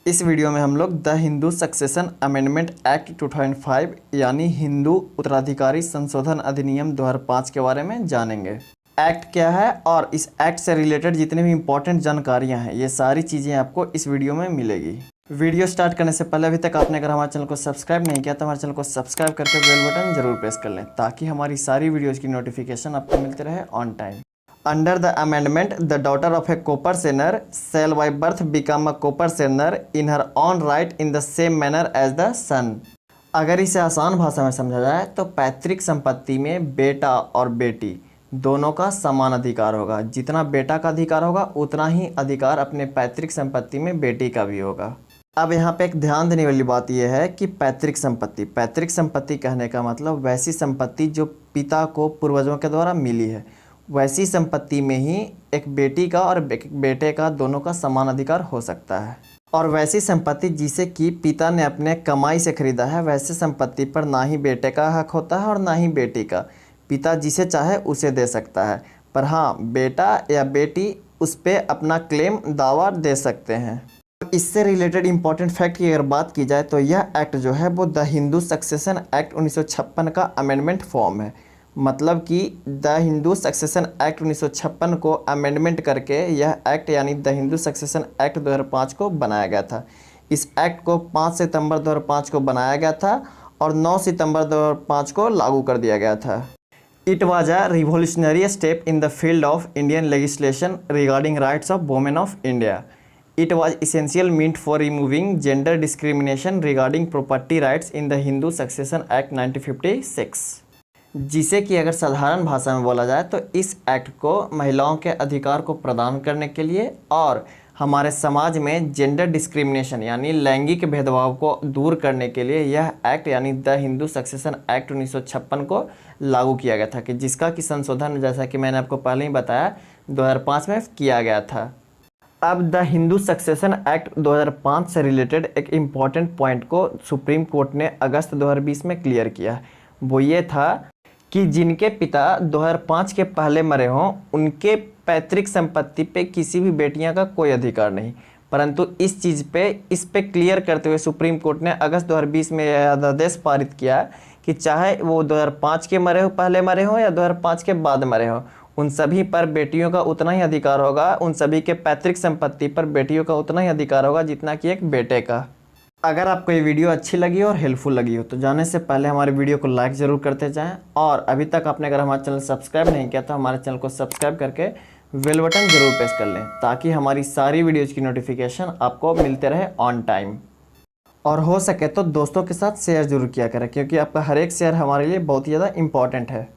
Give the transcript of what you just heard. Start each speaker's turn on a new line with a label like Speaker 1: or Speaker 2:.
Speaker 1: इस वीडियो में हम लोग the Hindu succession amendment act 2005 यानी हिंदू उत्तराधिकारी संशोधन अधिनियम 2005 के बारे में जानेंगे। एक्ट क्या है और इस एक्ट से रिलेटेड जितनी भी इंपॉर्टेंट जानकारियां हैं ये सारी चीज़ें आपको इस वीडियो में मिलेगी। वीडियो स्टार्ट करने से पहले अभी तक आपने अगर हमारे चैनल को सब्सक्राइब नहीं किया तो हमारे चैनल को सब्सक्राइब करके बेल बटन जरूर प्रेस कर लें ताकि हमारी सारी वीडियोज़ की नोटिफिकेशन आपको मिलते रहे on time. Under the amendment, the daughter of a copper sinner shall by birth become a copper sinner in her own right in the same manner as the son। अगर इसे आसान भाषा में समझा जाए तो पैतृक संपत्ति में बेटा और बेटी दोनों का समान अधिकार होगा। जितना बेटा का अधिकार होगा उतना ही अधिकार अपने पैतृक संपत्ति में बेटी का भी होगा। अब यहाँ पे एक ध्यान देने वाली बात यह है कि पैतृक संपत्ति कहने का मतलब वैसी संपत्ति जो पिता को पूर्वजों के द्वारा मिली है, वैसी संपत्ति में ही एक बेटी का और बेटे का दोनों का समान अधिकार हो सकता है। और वैसी संपत्ति जिसे कि पिता ने अपने कमाई से खरीदा है, वैसे संपत्ति पर ना ही बेटे का हक होता है और ना ही बेटी का। पिता जिसे चाहे उसे दे सकता है, पर हाँ बेटा या बेटी उस पर अपना क्लेम दावा दे सकते हैं। इससे रिलेटेड इंपॉर्टेंट फैक्ट की अगर बात की जाए तो यह एक्ट जो है वो द हिंदू सक्सेशन एक्ट 1956 का अमेंडमेंट फॉर्म है। मतलब कि द हिंदू सक्सेशन एक्ट 1956 को अमेंडमेंट करके यह एक्ट यानी द हिंदू सक्सेशन एक्ट 2005 को बनाया गया था। इस एक्ट को 5 सितंबर 2005 को बनाया गया था और 9 सितंबर 2005 को लागू कर दिया गया था। It was a revolutionary step in the field of Indian legislation regarding rights of women of India. It was essential meant for removing gender discrimination regarding property rights in the Hindu Succession Act 1956। जिसे कि अगर साधारण भाषा में बोला जाए तो इस एक्ट को महिलाओं के अधिकार को प्रदान करने के लिए और हमारे समाज में जेंडर डिस्क्रिमिनेशन यानी लैंगिक भेदभाव को दूर करने के लिए यह एक्ट यानी द हिंदू सक्सेशन एक्ट 1956 को लागू किया गया था, कि जिसका कि संशोधन जैसा कि मैंने आपको पहले ही बताया 2005 में किया गया था। अब द हिंदू सक्सेशन एक्ट 2005 से रिलेटेड एक इम्पॉर्टेंट पॉइंट को सुप्रीम कोर्ट ने अगस्त 2020 में क्लियर किया। वो ये था कि जिनके पिता 2005 के पहले मरे हों उनके पैतृक संपत्ति पे किसी भी बेटियां का कोई अधिकार नहीं, परंतु इस पे क्लियर करते हुए सुप्रीम कोर्ट ने अगस्त 2020 में यह आदेश पारित किया कि चाहे वो 2005 के पहले मरे हों या 2005 के बाद मरे हों, उन सभी पर बेटियों का उतना ही अधिकार होगा। उन सभी के पैतृक संपत्ति पर बेटियों का उतना ही अधिकार होगा जितना कि एक बेटे का। अगर आपको ये वीडियो अच्छी लगी और हेल्पफुल लगी हो तो जाने से पहले हमारे वीडियो को लाइक ज़रूर करते जाएं और अभी तक आपने अगर हमारे चैनल सब्सक्राइब नहीं किया तो हमारे चैनल को सब्सक्राइब करके बेल बटन ज़रूर प्रेस कर लें ताकि हमारी सारी वीडियोज़ की नोटिफिकेशन आपको मिलते रहे ऑन टाइम। और हो सके तो दोस्तों के साथ शेयर ज़रूर किया करें क्योंकि आपका हर एक शेयर हमारे लिए बहुत ही ज़्यादा इम्पॉर्टेंट है।